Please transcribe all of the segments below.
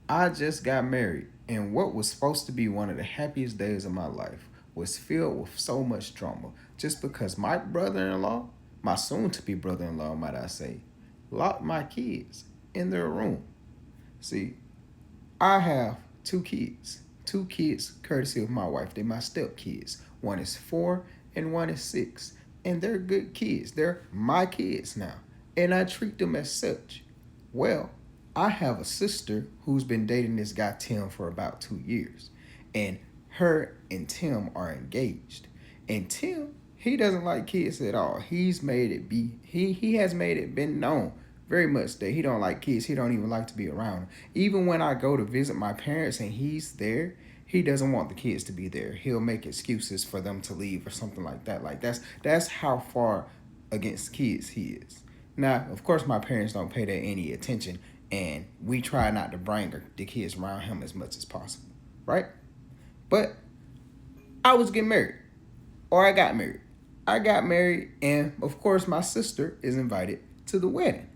I just got married, and what was supposed to be one of the happiest days of my life was filled with so much drama just because my brother in law, my soon to be brother in law, might I say, locked my kids in their room. See, I have two kids courtesy of my wife. They're my step kids. One is 4 and one is 6. And they're good kids. They're my kids now. And I treat them as such. Well, I have a sister who's been dating this guy Tim for about 2 years. And her and Tim are engaged. And Tim, he doesn't like kids at all. He has made it been known very much that he don't like kids. He don't even like to be around them. Even when I go to visit my parents and he's there, he doesn't want the kids to be there. He'll make excuses for them to leave or something like that. Like that's how far against kids he is. Now, of course, my parents don't pay that any attention, and we try not to bring the kids around him as much as possible, right? But I was getting married, or I got married. I got married, and of course, my sister is invited to the wedding.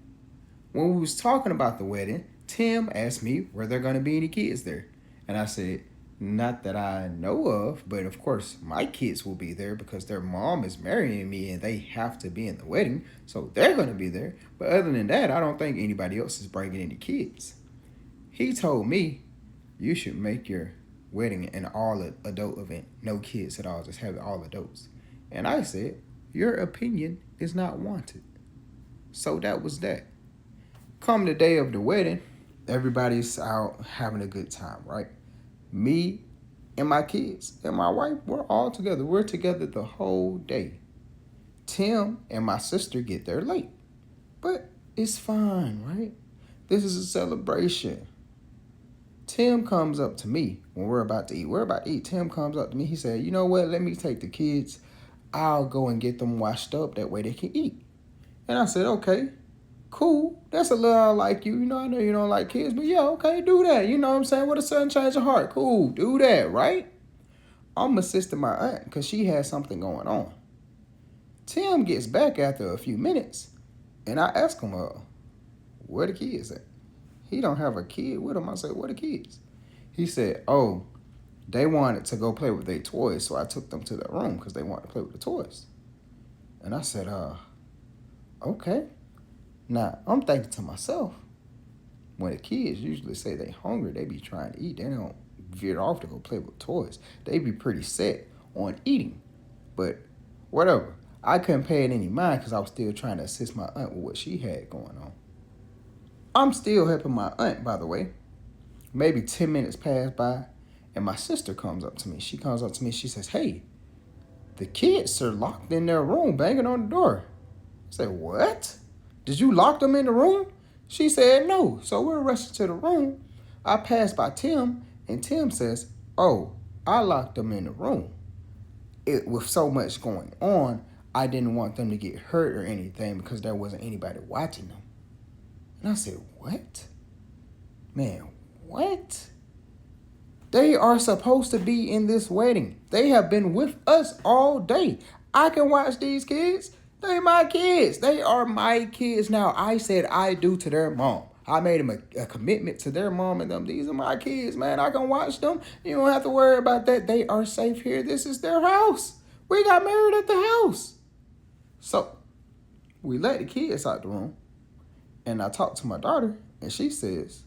When we was talking about the wedding, Tim asked me were there going to be any kids there, and I said not that I know of, but of course my kids will be there because their mom is marrying me and they have to be in the wedding, so they're going to be there. But other than that, I don't think anybody else is bringing any kids. He told me you should make your wedding an all adult event, no kids at all, just have it all adults. And I said your opinion is not wanted. So that was that. Come the day of the wedding, everybody's out having a good time, right? Me and my kids and my wife, we're all together. We're together the whole day. Tim and my sister get there late, but it's fine, right? This is a celebration. Tim comes up to me when we're about to eat. We're about to eat. Tim comes up to me. He said, "You know what? Let me take the kids. I'll go and get them washed up. That way they can eat." And I said, "Okay, cool. That's a little like you. I know you don't like kids, but yeah, okay, do that. You know what I'm saying? With a sudden change of heart. Cool, do that, right?" I'm assisting my aunt because she has something going on. Tim gets back after a few minutes, and I ask him, where the kids at? He don't have a kid with him. I said, where the kids? He said, oh, they wanted to go play with their toys, so I took them to their room because they wanted to play with the toys. And I said, okay. Now, I'm thinking to myself, when the kids usually say they hungry, they be trying to eat. They don't veer off to go play with toys. They be pretty set on eating. But whatever. I couldn't pay it any mind because I was still trying to assist my aunt with what she had going on. I'm still helping my aunt, by the way. Maybe 10 minutes pass by, and my sister comes up to me. She comes up to me. She says, hey, the kids are locked in their room banging on the door. I said, what? Did you lock them in the room? She said, no. So we're rushing to the room. I pass by Tim, and Tim says, oh, I locked them in the room. With so much going on, I didn't want them to get hurt or anything because there wasn't anybody watching them. And I said, what? Man, what? They are supposed to be in this wedding. They have been with us all day. I can watch these kids. They my kids. They are my kids now. I said I do to their mom. I made them a commitment to their mom and them. These are my kids, man. I can watch them. You don't have to worry about that. They are safe here. This is their house. We got married at the house. So we let the kids out the room. And I talked to my daughter, and she says,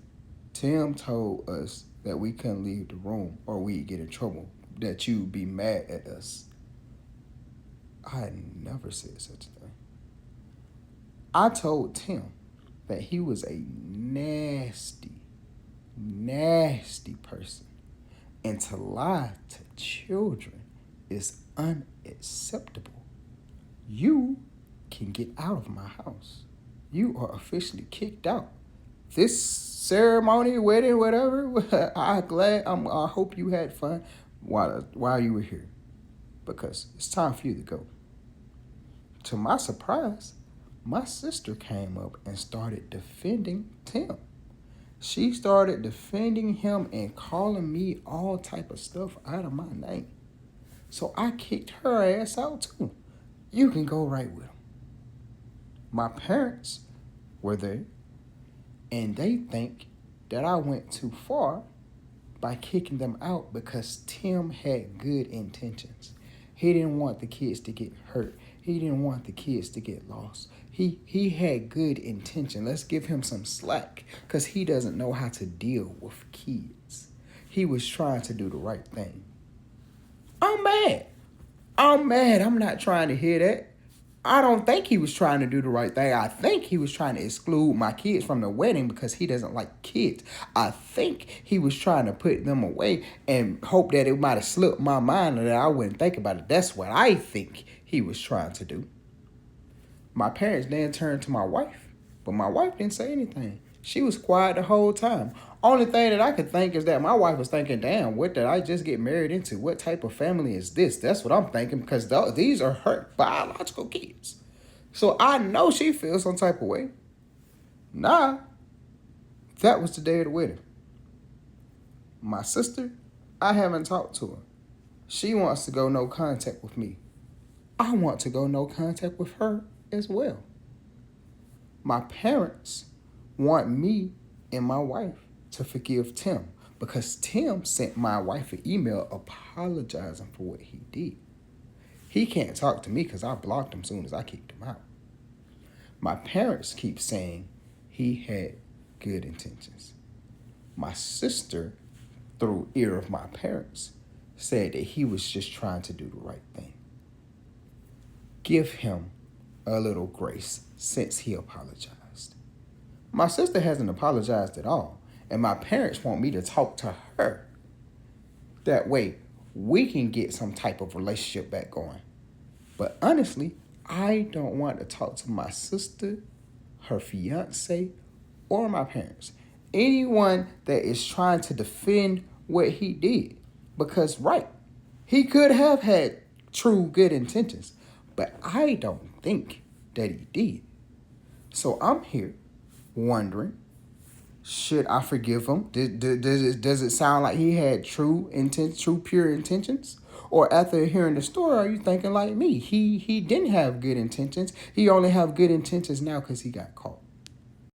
Tim told us that we couldn't leave the room or we'd get in trouble, that you'd be mad at us. I had never said such a thing. I told Tim that he was a nasty, nasty person. And to lie to children is unacceptable. You can get out of my house. You are officially kicked out. This ceremony, wedding, whatever, I hope you had fun while you were here. Because it's time for you to go. To my surprise, my sister came up and started defending Tim. She started defending him and calling me all type of stuff out of my name. So I kicked her ass out too. You can go right with him. My parents were there, and they think that I went too far by kicking them out because Tim had good intentions. He didn't want the kids to get hurt. He didn't want the kids to get lost. He had good intention. Let's give him some slack because he doesn't know how to deal with kids. He was trying to do the right thing. I'm mad. I'm mad. I'm not trying to hear that. I don't think he was trying to do the right thing. I think he was trying to exclude my kids from the wedding because he doesn't like kids. I think he was trying to put them away and hope that it might have slipped my mind and that I wouldn't think about it. That's what I think he was trying to do. My parents then turned to my wife, but my wife didn't say anything. She was quiet the whole time. Only thing that I could think is that my wife was thinking, damn, what did I just get married into? What type of family is this? That's what I'm thinking because these are her biological kids. So I know she feels some type of way. Nah, that was the day of the wedding. My sister, I haven't talked to her. She wants to go no contact with me. I want to go no contact with her as well. My parents want me and my wife to forgive Tim because Tim sent my wife an email apologizing for what he did. He can't talk to me because I blocked him as soon as I kicked him out. My parents keep saying he had good intentions. My sister, through ear of my parents, said that he was just trying to do the right thing. Give him a little grace since he apologized. My sister hasn't apologized at all, and my parents want me to talk to her. That way, we can get some type of relationship back going. But honestly, I don't want to talk to my sister, her fiance, or my parents. Anyone that is trying to defend what he did. Because, right, he could have had true good intentions, but I don't think that he did. So I'm here wondering, should I forgive him? Does it sound like he had true pure intentions? Or after hearing the story, are you thinking like me? He didn't have good intentions. He only have good intentions now because he got caught.